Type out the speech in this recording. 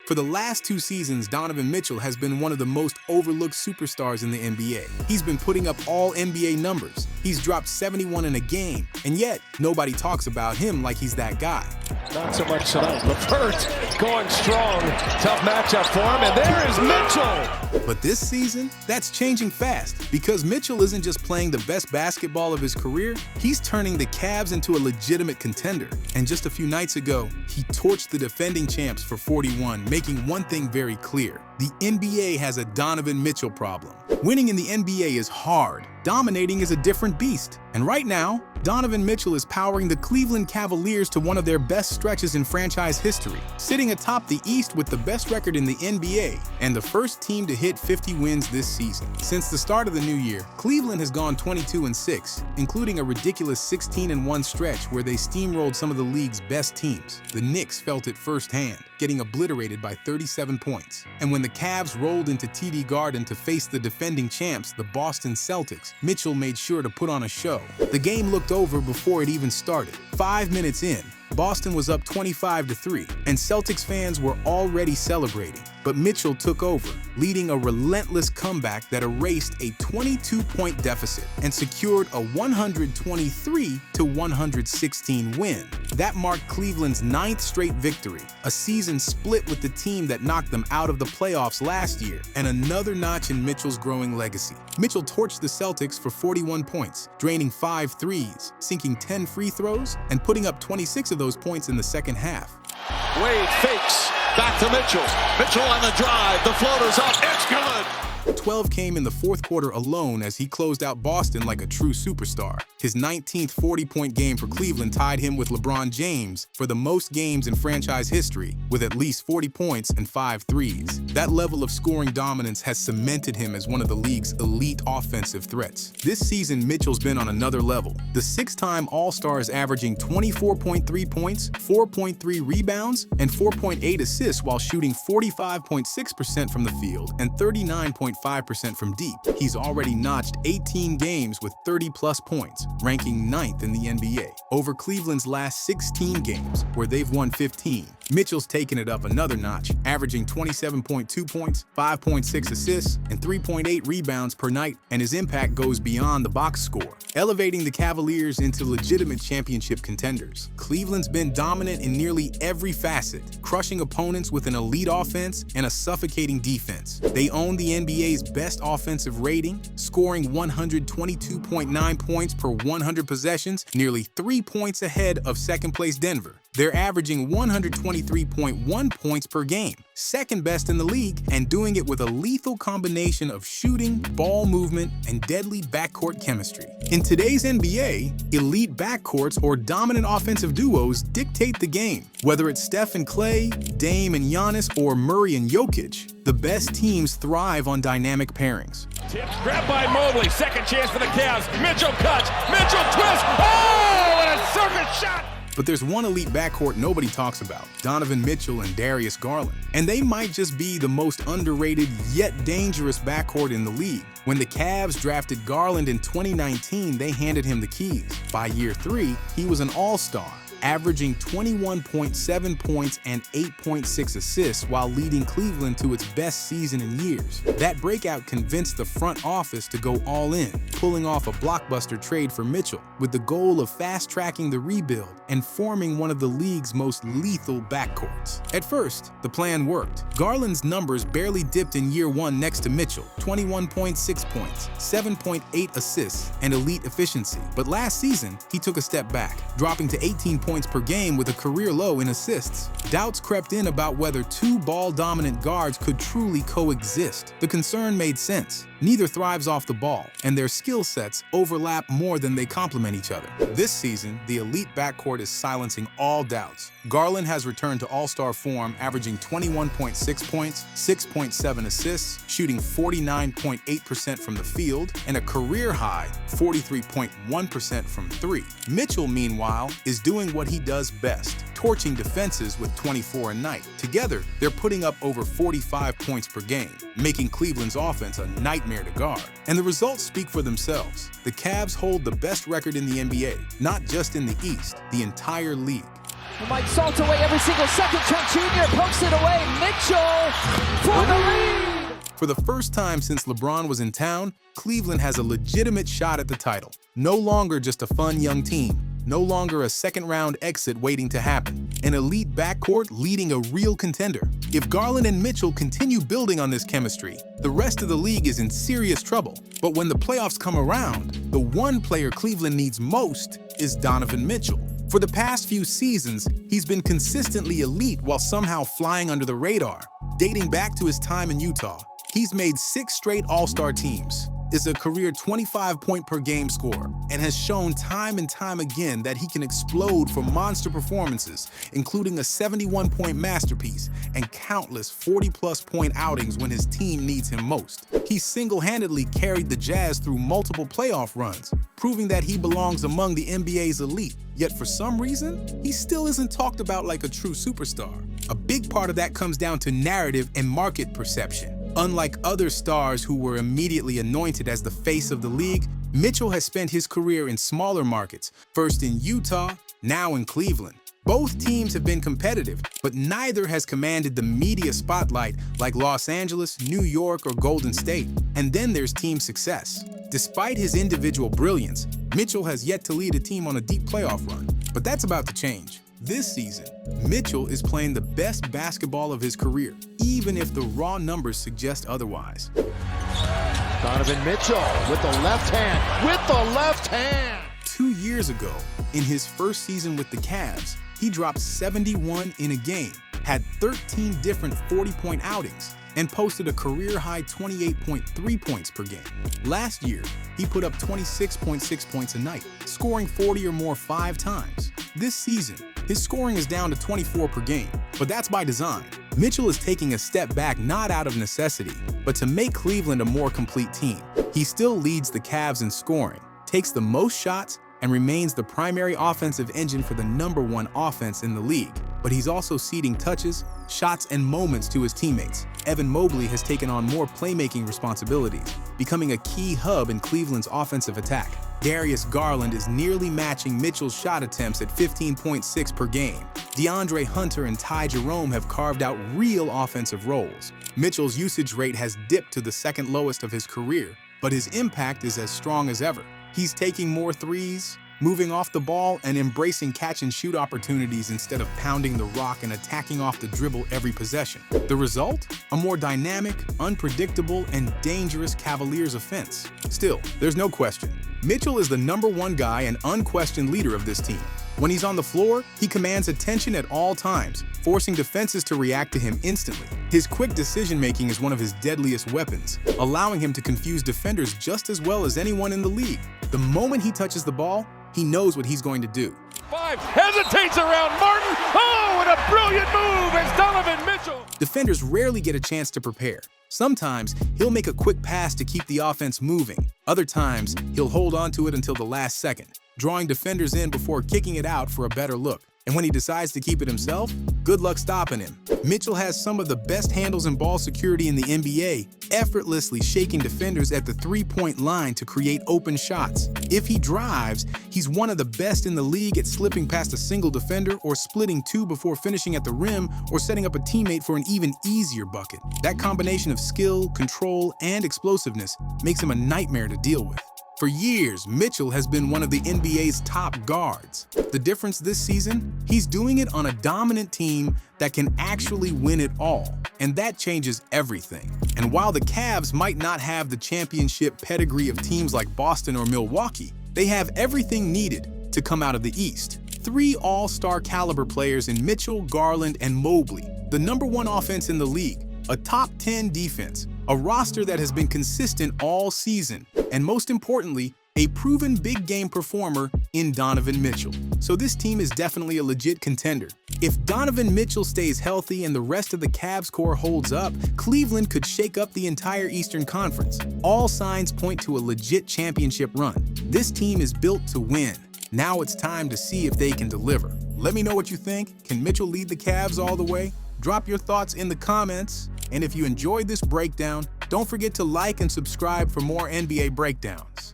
For the last 2 seasons, Donovan Mitchell has been one of the most overlooked superstars in the NBA. He's been putting up all NBA numbers. He's dropped 71 in a game, and yet nobody talks about him like he's that guy. Not so much tonight. LeVert going strong. Tough matchup for him, and there is Mitchell. But this season, that's changing fast because Mitchell isn't just playing the best basketball of his career, he's turning the Cavs into a legitimate contender. And just a few nights ago, he torched the defending champs for 41, making one thing very clear. The NBA has a Donovan Mitchell problem. Winning in the NBA is hard. Dominating is a different beast. And right now, Donovan Mitchell is powering the Cleveland Cavaliers to one of their best stretches in franchise history, sitting atop the East with the best record in the NBA and the first team to hit 50 wins this season. Since the start of the new year, Cleveland has gone 22-6, including a ridiculous 16-1 stretch where they steamrolled some of the league's best teams. The Knicks felt it firsthand, getting obliterated by 37 points. And when the Cavs rolled into TD Garden to face the defending champs, the Boston Celtics, Mitchell made sure to put on a show. The game looked over before it even started. 5 minutes in, Boston was up 25-3, and Celtics fans were already celebrating. But Mitchell took over, leading a relentless comeback that erased a 22-point deficit and secured a 123-116 win. That marked Cleveland's 9th straight victory, a season split with the team that knocked them out of the playoffs last year, and another notch in Mitchell's growing legacy. Mitchell torched the Celtics for 41 points, draining 5 threes, sinking 10 free throws, and putting up 26 of those points in the second half. Wade fakes. Back to Mitchell. Mitchell on the drive. The floater's up. It's good. 12 came in the fourth quarter alone as he closed out Boston like a true superstar. His 19th 40-point game for Cleveland tied him with LeBron James for the most games in franchise history, with at least 40 points and 5 threes. That level of scoring dominance has cemented him as one of the league's elite offensive threats. This season, Mitchell's been on another level. The 6-time All-Star is averaging 24.3 points, 4.3 rebounds, and 4.8 assists while shooting 45.6% from the field and 39.5% from deep. He's already notched 18 games with 30-plus points, ranking 9th in the NBA, over Cleveland's last 16 games, where they've won 15. Mitchell's taken it up another notch, averaging 27.2 points, 5.6 assists, and 3.8 rebounds per night, and his impact goes beyond the box score, elevating the Cavaliers into legitimate championship contenders. Cleveland's been dominant in nearly every facet, crushing opponents with an elite offense and a suffocating defense. They own the NBA's best offensive rating, scoring 122.9 points per 100 possessions, nearly 3 points ahead of second-place Denver. They're averaging 123.1 points per game, second best in the league, and doing it with a lethal combination of shooting, ball movement, and deadly backcourt chemistry. In today's NBA, elite backcourts or dominant offensive duos dictate the game. Whether it's Steph and Clay, Dame and Giannis, or Murray and Jokic, the best teams thrive on dynamic pairings. Tips grabbed by Mobley. Second chance for the Cavs. Mitchell cuts. Mitchell twists. Oh, and a circuit shot. But there's one elite backcourt nobody talks about, Donovan Mitchell and Darius Garland. And they might just be the most underrated yet dangerous backcourt in the league. When the Cavs drafted Garland in 2019, they handed him the keys. By year 3, he was an all-star, averaging 21.7 points and 8.6 assists while leading Cleveland to its best season in years. That breakout convinced the front office to go all in, pulling off a blockbuster trade for Mitchell, with the goal of fast-tracking the rebuild and forming one of the league's most lethal backcourts. At first, the plan worked. Garland's numbers barely dipped in year 1 next to Mitchell, 21.6 points, 7.8 assists, and elite efficiency. But last season, he took a step back, dropping to 18 points per game with a career low in assists. Doubts crept in about whether 2 ball-dominant guards could truly coexist. The concern made sense. Neither thrives off the ball, and their skill sets overlap more than they complement each other. This season, the elite backcourt is silencing all doubts. Garland has returned to all-star form, averaging 21.6 points, 6.7 assists, shooting 49.8% from the field, and a career-high 43.1% from 3. Mitchell, meanwhile, is doing what he does best, torching defenses with 24 a night. Together, they're putting up over 45 points per game, making Cleveland's offense a nightmare to guard. And the results speak for themselves. The Cavs hold the best record in the NBA, not just in the East, the entire league. Might salt away every single second. Trent Jr. pokes it away. Mitchell for the lead. For the first time since LeBron was in town, Cleveland has a legitimate shot at the title. No longer just a fun young team. No longer a second-round exit waiting to happen. An elite backcourt leading a real contender. If Garland and Mitchell continue building on this chemistry, the rest of the league is in serious trouble. But when the playoffs come around, the one player Cleveland needs most is Donovan Mitchell. For the past few seasons, he's been consistently elite while somehow flying under the radar. Dating back to his time in Utah, he's made 6 straight All-Star teams, is a career 25-point-per-game scorer, and has shown time and time again that he can explode for monster performances, including a 71-point masterpiece and countless 40-plus point outings when his team needs him most. He single-handedly carried the Jazz through multiple playoff runs, proving that he belongs among the NBA's elite. Yet for some reason, he still isn't talked about like a true superstar. A big part of that comes down to narrative and market perception. Unlike other stars who were immediately anointed as the face of the league, Mitchell has spent his career in smaller markets, first in Utah, now in Cleveland. Both teams have been competitive, but neither has commanded the media spotlight like Los Angeles, New York, or Golden State. And then there's team success. Despite his individual brilliance, Mitchell has yet to lead a team on a deep playoff run. But that's about to change. This season, Mitchell is playing the best basketball of his career, even if the raw numbers suggest otherwise. Donovan Mitchell with the left hand. 2 years ago, in his first season with the Cavs, he dropped 71 in a game, had 13 different 40-point outings, and posted a career-high 28.3 points per game. Last year, he put up 26.6 points a night, scoring 40 or more 5 times. This season, his scoring is down to 24 per game, but that's by design. Mitchell is taking a step back not out of necessity, but to make Cleveland a more complete team. He still leads the Cavs in scoring, takes the most shots, and remains the primary offensive engine for the #1 offense in the league. But he's also ceding touches, shots, and moments to his teammates. Evan Mobley has taken on more playmaking responsibilities, becoming a key hub in Cleveland's offensive attack. Darius Garland is nearly matching Mitchell's shot attempts at 15.6 per game. DeAndre Hunter and Ty Jerome have carved out real offensive roles. Mitchell's usage rate has dipped to the second lowest of his career, but his impact is as strong as ever. He's taking more threes, moving off the ball, and embracing catch-and-shoot opportunities instead of pounding the rock and attacking off the dribble every possession. The result? A more dynamic, unpredictable, and dangerous Cavaliers offense. Still, there's no question. Mitchell is the #1 guy and unquestioned leader of this team. When he's on the floor, he commands attention at all times, forcing defenses to react to him instantly. His quick decision-making is one of his deadliest weapons, allowing him to confuse defenders just as well as anyone in the league. The moment he touches the ball, he knows what he's going to do. 5, hesitates around Martin. Oh, what a brilliant move! It's Donovan Mitchell. Defenders rarely get a chance to prepare. Sometimes, he'll make a quick pass to keep the offense moving. Other times, he'll hold on to it until the last second, drawing defenders in before kicking it out for a better look. And when he decides to keep it himself, good luck stopping him. Mitchell has some of the best handles and ball security in the NBA, effortlessly shaking defenders at the three-point line to create open shots. If he drives, he's one of the best in the league at slipping past a single defender or splitting 2 before finishing at the rim or setting up a teammate for an even easier bucket. That combination of skill, control, and explosiveness makes him a nightmare to deal with. For years, Mitchell has been one of the NBA's top guards. The difference this season? He's doing it on a dominant team that can actually win it all. And that changes everything. And while the Cavs might not have the championship pedigree of teams like Boston or Milwaukee, they have everything needed to come out of the East. 3 all-star caliber players in Mitchell, Garland, and Mobley, the #1 offense in the league, a top 10 defense, a roster that has been consistent all season, and most importantly, a proven big game performer in Donovan Mitchell. So this team is definitely a legit contender. If Donovan Mitchell stays healthy and the rest of the Cavs core holds up, Cleveland could shake up the entire Eastern Conference. All signs point to a legit championship run. This team is built to win. Now it's time to see if they can deliver. Let me know what you think. Can Mitchell lead the Cavs all the way? Drop your thoughts in the comments. And if you enjoyed this breakdown, don't forget to like and subscribe for more NBA breakdowns.